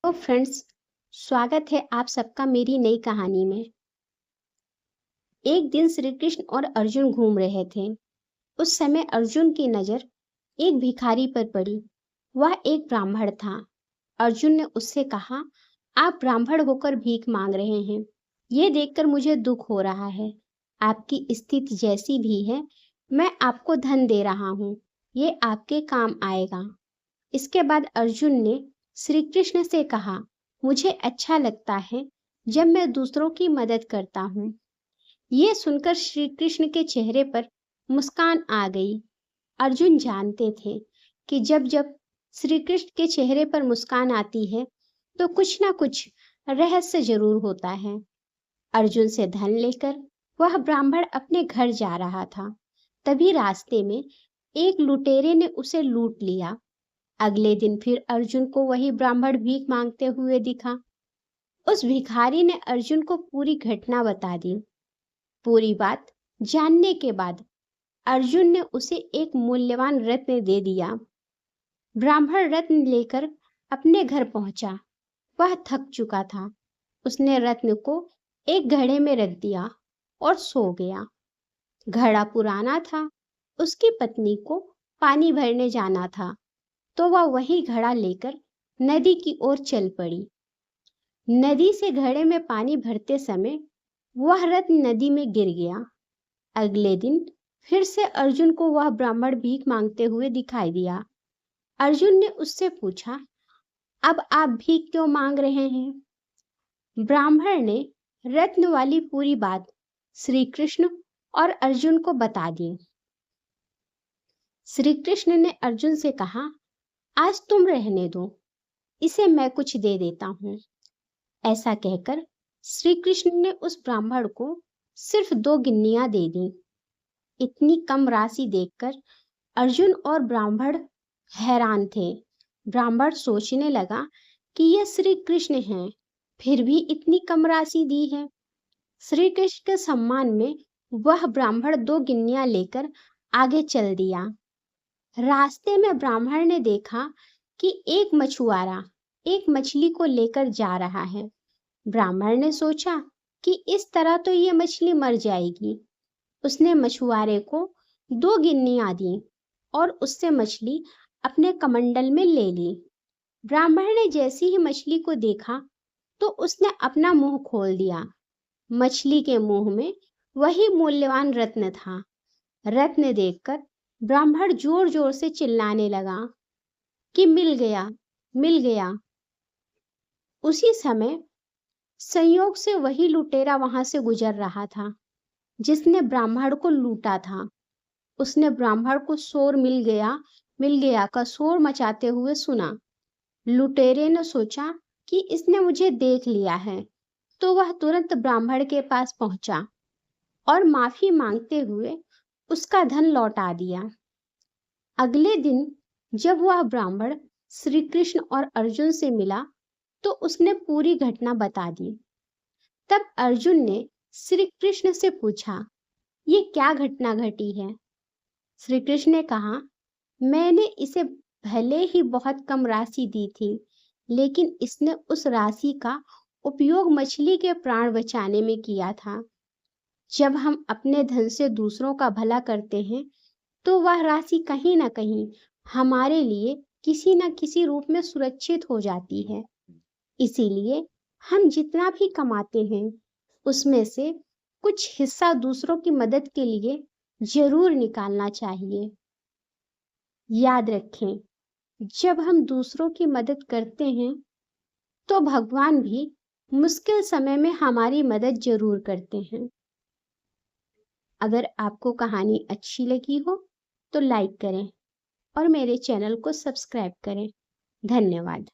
तो फ्रेंड्स, स्वागत है आप सबका मेरी नई कहानी में। एक दिन श्री कृष्ण और अर्जुन घूम रहे थे। उस समय अर्जुन की नजर एक भिखारी पर पड़ी। वह एक ब्राह्मण था। अर्जुन ने उससे कहा, आप ब्राह्मण होकर भीख मांग रहे हैं, ये देखकर मुझे दुख हो रहा है। आपकी स्थिति जैसी भी है, मैं आपको धन दे रहा हूँ, ये आपके काम आएगा। इसके बाद अर्जुन ने श्री कृष्ण से कहा, मुझे अच्छा लगता है जब मैं दूसरों की मदद करता हूँ। ये सुनकर श्री कृष्ण के चेहरे पर मुस्कान आ गई। अर्जुन जानते थे कि जब जब श्री कृष्ण के चेहरे पर मुस्कान आती है तो कुछ ना कुछ रहस्य जरूर होता है। अर्जुन से धन लेकर वह ब्राह्मण अपने घर जा रहा था। तभी रास्ते में एक लुटेरे ने उसे लूट लिया। अगले दिन फिर अर्जुन को वही ब्राह्मण भीख मांगते हुए दिखा। उस भिखारी ने अर्जुन को पूरी घटना बता दी। पूरी बात जानने के बाद अर्जुन ने उसे एक मूल्यवान रत्न दे दिया। ब्राह्मण रत्न लेकर अपने घर पहुंचा। वह थक चुका था। उसने रत्न को एक घड़े में रख दिया और सो गया। घड़ा पुराना था। उसकी पत्नी को पानी भरने जाना था, तो वह वही घड़ा लेकर नदी की ओर चल पड़ी। नदी से घड़े में पानी भरते समय वह रत्न नदी में गिर गया। अगले दिन फिर से अर्जुन को वह ब्राह्मण भीख मांगते हुए दिखाई दिया। अर्जुन ने उससे पूछा, अब आप भीख क्यों मांग रहे हैं? ब्राह्मण ने रत्न वाली पूरी बात श्री कृष्ण और अर्जुन को बता दी। श्री कृष्ण ने अर्जुन से कहा, आज तुम रहने दो, इसे मैं कुछ दे देता हूँ। ऐसा कहकर श्री कृष्ण ने उस ब्राह्मण को सिर्फ 2 गिन्नियां दे दी। इतनी कम राशि देखकर अर्जुन और ब्राह्मण हैरान थे। ब्राह्मण सोचने लगा कि यह श्री कृष्ण हैं, फिर भी इतनी कम राशि दी है। श्री कृष्ण के सम्मान में वह ब्राह्मण 2 गिन्नियां लेकर आगे चल दिया। रास्ते में ब्राह्मण ने देखा कि एक मछुआरा एक मछली को लेकर जा रहा है। ब्राह्मण ने सोचा कि इस तरह तो ये मछली मर जाएगी। उसने मछुआरे को 2 गिन्नियां दी और उससे मछली अपने कमंडल में ले ली। ब्राह्मण ने जैसे ही मछली को देखा तो उसने अपना मुंह खोल दिया। मछली के मुंह में वही मूल्यवान रत्न था। रत्न देखकर ब्राह्मण जोर जोर से चिल्लाने लगा कि मिल गया, मिल गया। उसी समय संयोग से वही लुटेरा वहां से गुजर रहा था जिसने ब्राह्मण को लूटा था। उसने ब्राह्मण को शोर मिल गया का शोर मचाते हुए सुना। लुटेरे ने सोचा कि इसने मुझे देख लिया है, तो वह तुरंत ब्राह्मण के पास पहुंचा और माफी मांगते हुए उसका धन लौटा दिया। अगले दिन जब वह ब्राह्मण श्री कृष्ण और अर्जुन से मिला तो उसने पूरी घटना बता दी। तब अर्जुन ने श्री कृष्ण से पूछा, ये क्या घटना घटी है? श्री कृष्ण ने कहा, मैंने इसे भले ही बहुत कम राशि दी थी, लेकिन इसने उस राशि का उपयोग मछली के प्राण बचाने में किया था। जब हम अपने धन से दूसरों का भला करते हैं तो वह राशि कहीं ना कहीं हमारे लिए किसी न किसी रूप में सुरक्षित हो जाती है। इसीलिए हम जितना भी कमाते हैं उसमें से कुछ हिस्सा दूसरों की मदद के लिए जरूर निकालना चाहिए। याद रखें, जब हम दूसरों की मदद करते हैं तो भगवान भी मुश्किल समय में हमारी मदद जरूर करते हैं। अगर आपको कहानी अच्छी लगी हो तो लाइक करें और मेरे चैनल को सब्सक्राइब करें। धन्यवाद।